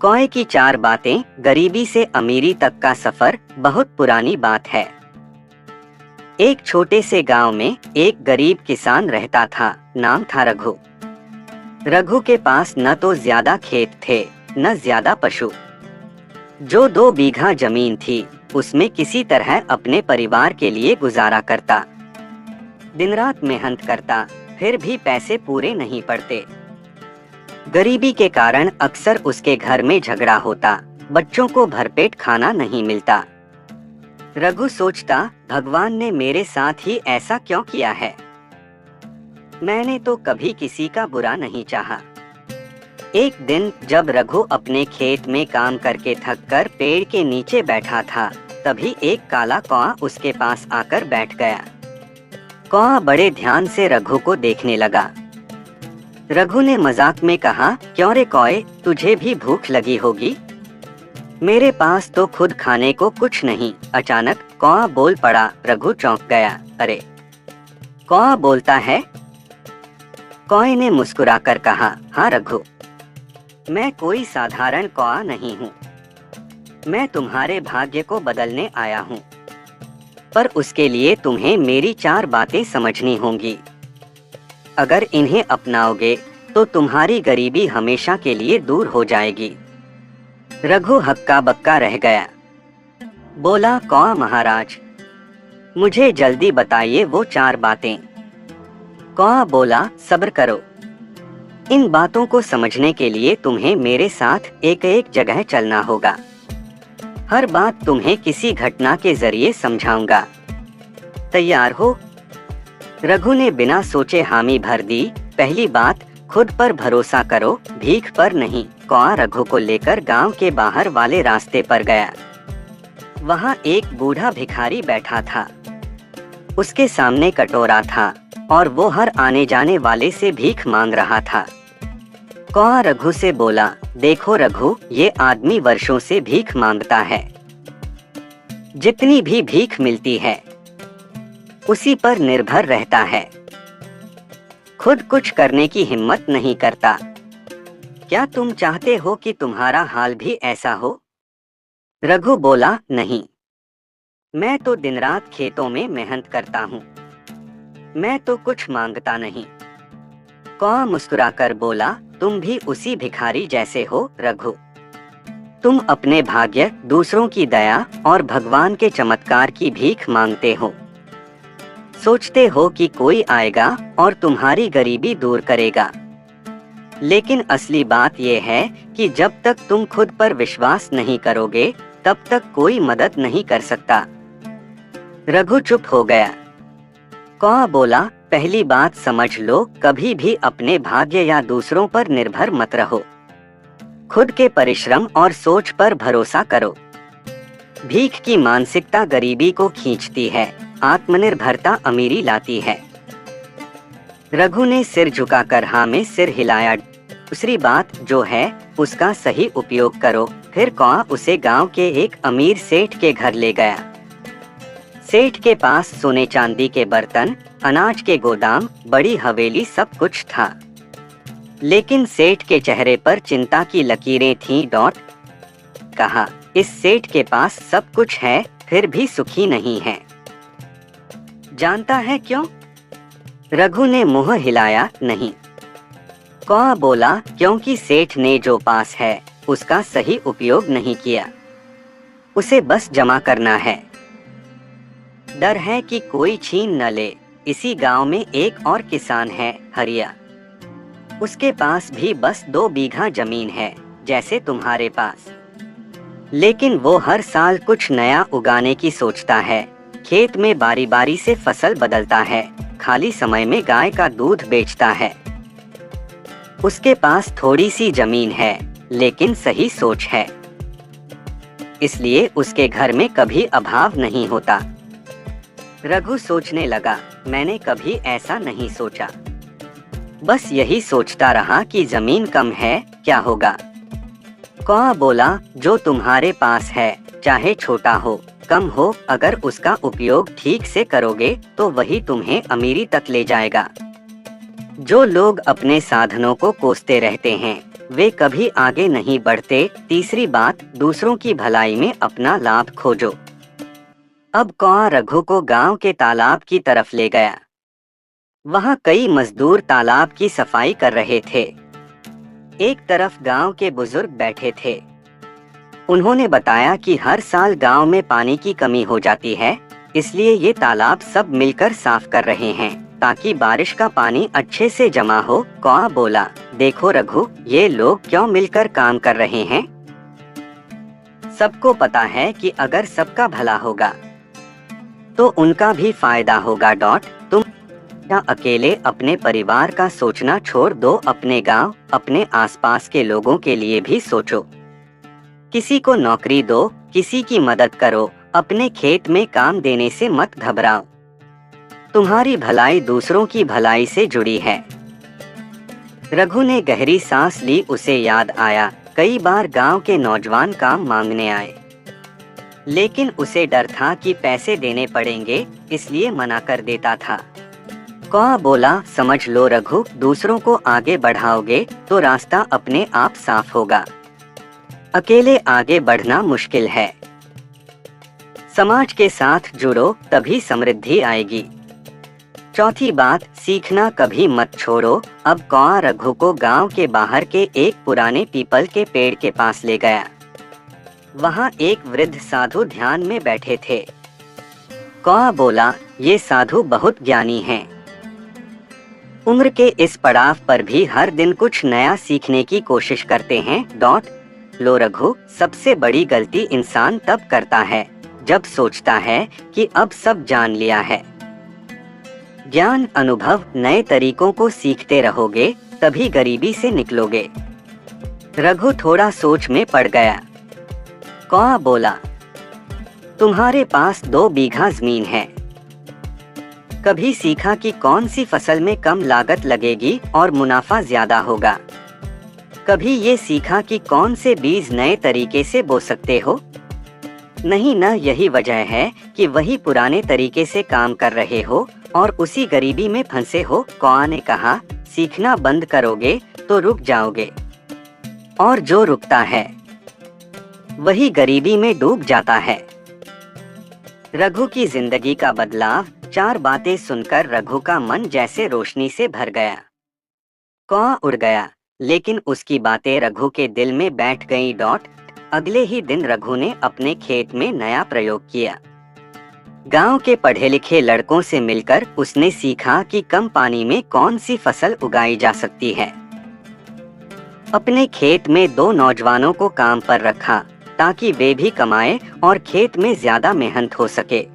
कौए की 4 बातें। गरीबी से अमीरी तक का सफर बहुत पुरानी बात है। एक छोटे से गांव में एक गरीब किसान रहता था। नाम था रघु। रघु के पास न तो ज्यादा खेत थे न ज्यादा पशु। जो 2 बीघा जमीन थी उसमें किसी तरह अपने परिवार के लिए गुजारा करता। दिन रात मेहनत करता, फिर भी पैसे पूरे नहीं पड़ते। गरीबी के कारण अक्सर उसके घर में झगड़ा होता, बच्चों को भरपेट खाना नहीं मिलता। रघु सोचता, भगवान ने मेरे साथ ही ऐसा क्यों किया है? मैंने तो कभी किसी का बुरा नहीं चाहा। एक दिन जब रघु अपने खेत में काम करके थककर पेड़ के नीचे बैठा था, तभी एक काला कौआ उसके पास आकर बैठ गया। कौआ बड़े ध्यान से रघु को देखने लगा। रघु ने मजाक में कहा, क्यों रे कौए, तुझे भी भूख लगी होगी? मेरे पास तो खुद खाने को कुछ नहीं। अचानक कौआ बोल पड़ा। रघु चौंक गया। अरे, कौआ बोलता है? कौए ने मुस्कुराकर कहा, हाँ रघु, मैं कोई साधारण कौआ नहीं हूँ। मैं तुम्हारे भाग्य को बदलने आया हूँ, पर उसके लिए तुम्हें मेरी 4 बातें समझनी होंगी। अगर इन्हें अपनाओगे तो तुम्हारी गरीबी हमेशा के लिए दूर हो जाएगी। रघु हक्का बक्का रह गया। बोला, कौआ महाराज, मुझे जल्दी बताइए वो 4 बातें। कौआ बोला, सब्र करो। इन बातों को समझने के लिए तुम्हें मेरे साथ एक एक जगह चलना होगा। हर बात तुम्हें किसी घटना के जरिए समझाऊंगा। तैयार हो? रघु ने बिना सोचे हामी भर दी। पहली बात, खुद पर भरोसा करो, भीख पर नहीं। कौआ रघु को लेकर गांव के बाहर वाले रास्ते पर गया। वहां एक बूढ़ा भिखारी बैठा था। उसके सामने कटोरा था और वो हर आने जाने वाले से भीख मांग रहा था। कौआ रघु से बोला, देखो रघु, ये आदमी वर्षों से भीख मांगता है। जितनी भी भीख मिलती है उसी पर निर्भर रहता है, खुद कुछ करने की हिम्मत नहीं करता। क्या तुम चाहते हो कि तुम्हारा हाल भी ऐसा हो? रघु बोला, नहीं, मैं तो दिन रात खेतों में मेहनत करता हूँ, मैं तो कुछ मांगता नहीं। कौआ मुस्कुराकर बोला, तुम भी उसी भिखारी जैसे हो रघु। तुम अपने भाग्य, दूसरों की दया और भगवान के चमत्कार की भीख मांगते हो। सोचते हो कि कोई आएगा और तुम्हारी गरीबी दूर करेगा। लेकिन असली बात यह है कि जब तक तुम खुद पर विश्वास नहीं करोगे तब तक कोई मदद नहीं कर सकता। रघु चुप हो गया। कौआ बोला, पहली बात समझ लो, कभी भी अपने भाग्य या दूसरों पर निर्भर मत रहो। खुद के परिश्रम और सोच पर भरोसा करो। भीख की मानसिकता गरीबी को खींचती है, आत्मनिर्भरता अमीरी लाती है। रघु ने सिर झुकाकर हाँ में सिर हिलाया। दूसरी बात जो है उसका सही उपयोग करो। फिर कौआ उसे गांव के एक अमीर सेठ के घर ले गया। सेठ के पास सोने चांदी के बर्तन, अनाज के गोदाम, बड़ी हवेली, सब कुछ था। लेकिन सेठ के चेहरे पर चिंता की लकीरें थीं। कहा, इस सेठ के पास सब कुछ है फिर भी सुखी नहीं है। जानता है क्यों? रघु ने मुंह हिलाया, नहीं। कौआ बोला, क्योंकि सेठ ने जो पास है उसका सही उपयोग नहीं किया, उसे बस जमा करना है। डर है कि कोई छीन न ले। इसी गांव में एक और किसान है, हरिया। उसके पास भी बस 2 बीघा जमीन है जैसे तुम्हारे पास। लेकिन वो हर साल कुछ नया उगाने की सोचता है। खेत में बारी बारी से फसल बदलता है, खाली समय में गाय का दूध बेचता है। उसके पास थोड़ी सी जमीन है लेकिन सही सोच है, इसलिए उसके घर में कभी अभाव नहीं होता। रघु सोचने लगा, मैंने कभी ऐसा नहीं सोचा, बस यही सोचता रहा कि जमीन कम है, क्या होगा। कौआ बोला, जो तुम्हारे पास है, चाहे छोटा हो, कम हो, अगर उसका उपयोग ठीक से करोगे तो वही तुम्हें अमीरी तक ले जाएगा। जो लोग अपने साधनों को कोसते रहते हैं वे कभी आगे नहीं बढ़ते। तीसरी बात, दूसरों की भलाई में अपना लाभ खोजो। अब कौआ रघु को गांव के तालाब की तरफ ले गया। वहां कई मजदूर तालाब की सफाई कर रहे थे। एक तरफ गांव के बुजुर्ग बैठे थे। उन्होंने बताया कि हर साल गांव में पानी की कमी हो जाती है, इसलिए ये तालाब सब मिलकर साफ कर रहे हैं ताकि बारिश का पानी अच्छे से जमा हो। कौआ बोला, देखो रघु, ये लोग क्यों मिलकर काम कर रहे हैं? सबको पता है कि अगर सबका भला होगा तो उनका भी फायदा होगा। तुम क्या अकेले अपने परिवार का सोचना छोड़ दो, अपने गांव, अपने आसपास के लोगों के लिए भी सोचो। किसी को नौकरी दो, किसी की मदद करो, अपने खेत में काम देने से मत घबराओ। तुम्हारी भलाई दूसरों की भलाई से जुड़ी है। रघु ने गहरी सांस ली। उसे याद आया, कई बार गांव के नौजवान काम मांगने आए, लेकिन उसे डर था कि पैसे देने पड़ेंगे, इसलिए मना कर देता था। कौआ बोला, समझ लो रघु, दूसरों को आगे बढ़ाओगे तो रास्ता अपने आप साफ होगा। अकेले आगे बढ़ना मुश्किल है। समाज के साथ जुड़ो, तभी समृद्धि आएगी। चौथी बात, सीखना कभी मत छोड़ो। अब कौआ रघु को गांव के बाहर के एक पुराने पीपल के पेड़ के पास ले गया। वहां एक वृद्ध साधु ध्यान में बैठे थे। कौआ बोला, ये साधु बहुत ज्ञानी हैं। उम्र के इस पड़ाव पर भी हर दिन कुछ नया सीखने की कोशिश करते हैं। लो रघु, सबसे बड़ी गलती इंसान तब करता है जब सोचता है कि अब सब जान लिया है। ज्ञान, अनुभव, नए तरीकों को सीखते रहोगे, तभी गरीबी से निकलोगे। रघु थोड़ा सोच में पड़ गया। कौआ बोला, तुम्हारे पास 2 बीघा जमीन है। कभी सीखा कि कौन सी फसल में कम लागत लगेगी और मुनाफा ज्यादा होगा? कभी ये सीखा कि कौन से बीज नए तरीके से बो सकते हो? नहीं ना, यही वजह है कि वही पुराने तरीके से काम कर रहे हो और उसी गरीबी में फंसे हो। कौआ ने कहा, सीखना बंद करोगे तो रुक जाओगे, और जो रुकता है वही गरीबी में डूब जाता है। रघु की जिंदगी का बदलाव। 4 बातें सुनकर रघु का मन जैसे रोशनी से भर गया। कौआ उड़ गया, लेकिन उसकी बातें रघु के दिल में बैठ गईं। अगले ही दिन रघु ने अपने खेत में नया प्रयोग किया। गांव के पढ़े लिखे लड़कों से मिलकर उसने सीखा कि कम पानी में कौन सी फसल उगाई जा सकती है। अपने खेत में 2 नौजवानों को काम पर रखा ताकि वे भी कमाएं और खेत में ज्यादा मेहनत हो सके।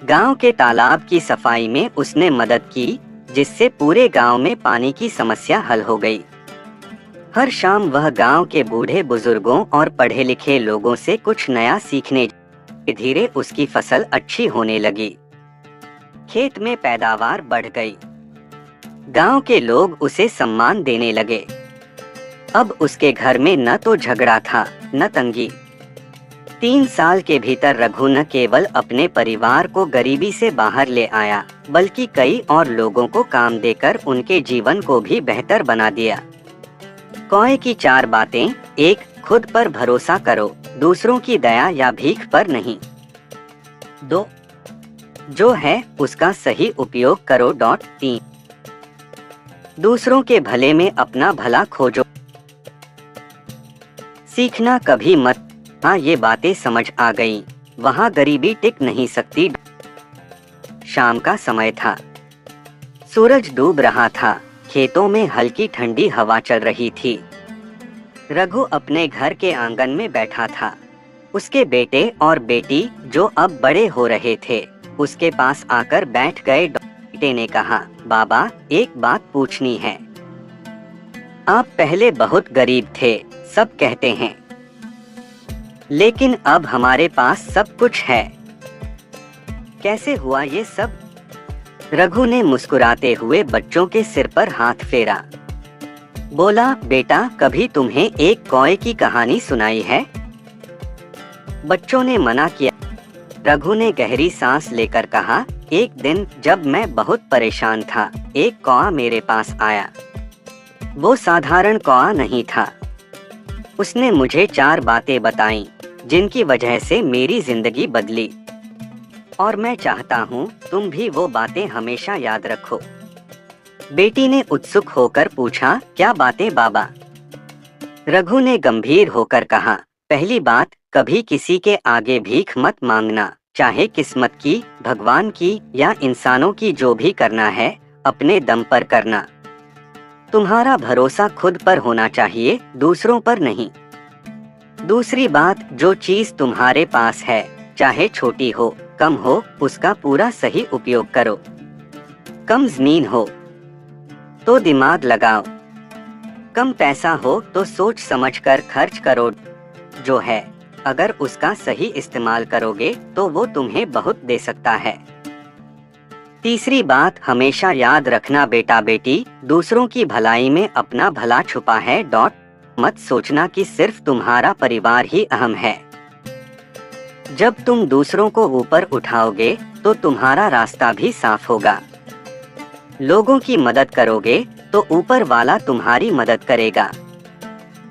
गांव के तालाब की सफाई में उसने मदद की, जिससे पूरे गांव में पानी की समस्या हल हो गई। हर शाम वह गांव के बूढ़े बुजुर्गों और पढ़े लिखे लोगों से कुछ नया सीखने। धीरे उसकी फसल अच्छी होने लगी। खेत में पैदावार बढ़ गई। गांव के लोग उसे सम्मान देने लगे। अब उसके घर में न तो झगड़ा था, न तंगी। 3 साल के भीतर रघु न केवल अपने परिवार को गरीबी से बाहर ले आया, बल्कि कई और लोगों को काम देकर उनके जीवन को भी बेहतर बना दिया। कौए की 4 बातें। 1. खुद पर भरोसा करो, दूसरों की दया या भीख पर नहीं। 2. जो है उसका सही उपयोग करो। 3. दूसरों के भले में अपना भला खोजो। सीखना कभी मत। हाँ, ये बातें समझ आ गईं। वहाँ गरीबी टिक नहीं सकती। शाम का समय था। सूरज डूब रहा था। खेतों में हल्की ठंडी हवा चल रही थी। रघु अपने घर के आंगन में बैठा था। उसके बेटे और बेटी, जो अब बड़े हो रहे थे, उसके पास आकर बैठ गए। बेटे ने कहा, बाबा, एक बात पूछनी है। आप पहले बहुत गरीब थे, सब कहते हैं, लेकिन अब हमारे पास सब कुछ है। कैसे हुआ ये सब? रघु ने मुस्कुराते हुए बच्चों के सिर पर हाथ फेरा। बोला, बेटा, कभी तुम्हें एक कौए की कहानी सुनाई है? बच्चों ने मना किया। रघु ने गहरी सांस लेकर कहा, एक दिन जब मैं बहुत परेशान था, एक कौआ मेरे पास आया। वो साधारण कौआ नहीं था। उसने मुझे 4 बातें बताईं, जिनकी वजह से मेरी जिंदगी बदली। और मैं चाहता हूँ तुम भी वो बातें हमेशा याद रखो। बेटी ने उत्सुक होकर पूछा, क्या बातें बाबा? रघु ने गंभीर होकर कहा, पहली बात, कभी किसी के आगे भीख मत मांगना, चाहे किस्मत की, भगवान की या इंसानों की, जो भी करना है अपने दम पर करना। तुम्हारा भरोसा खुद पर होना चाहिए, दूसरों पर नहीं। दूसरी बात, जो चीज तुम्हारे पास है, चाहे छोटी हो, कम हो, उसका पूरा सही उपयोग करो। कम जमीन हो तो दिमाग लगाओ, कम पैसा हो तो सोच समझकर खर्च करो। जो है, अगर उसका सही इस्तेमाल करोगे तो वो तुम्हें बहुत दे सकता है। तीसरी बात, हमेशा याद रखना बेटा बेटी, दूसरों की भलाई में अपना भला छुपा है। मत सोचना कि सिर्फ तुम्हारा परिवार ही अहम है। जब तुम दूसरों को ऊपर उठाओगे तो तुम्हारा रास्ता भी साफ होगा। लोगों की मदद करोगे तो ऊपर वाला तुम्हारी मदद करेगा।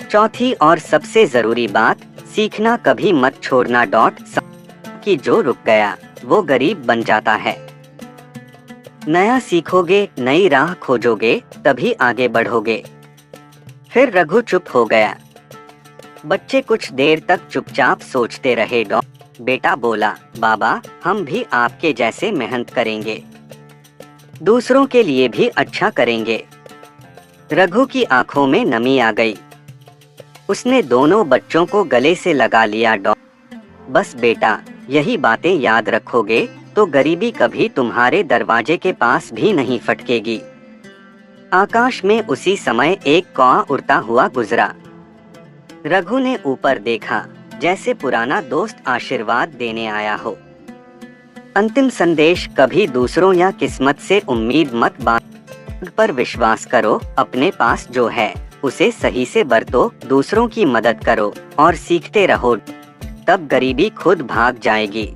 चौथी और सबसे जरूरी बात, सीखना कभी मत छोड़ना। कि जो रुक गया वो गरीब बन जाता है। नया सीखोगे, नई राह खोजोगे, तभी आगे बढ़ोगे। फिर रघु चुप हो गया। बच्चे कुछ देर तक चुपचाप सोचते रहे। बेटा बोला, बाबा हम भी आपके जैसे मेहनत करेंगे, दूसरों के लिए भी अच्छा करेंगे। रघु की आंखों में नमी आ गई। उसने दोनों बच्चों को गले से लगा लिया। बस बेटा, यही बातें याद रखोगे तो गरीबी कभी तुम्हारे दरवाजे के पास भी नहीं फटकेगी। आकाश में उसी समय एक कौआ उड़ता हुआ गुजरा। रघु ने ऊपर देखा, जैसे पुराना दोस्त आशीर्वाद देने आया हो। अंतिम संदेश, कभी दूसरों या किस्मत से उम्मीद मत बांध, पर विश्वास करो। अपने पास जो है उसे सही से बरतो, दूसरों की मदद करो और सीखते रहो, तब गरीबी खुद भाग जाएगी।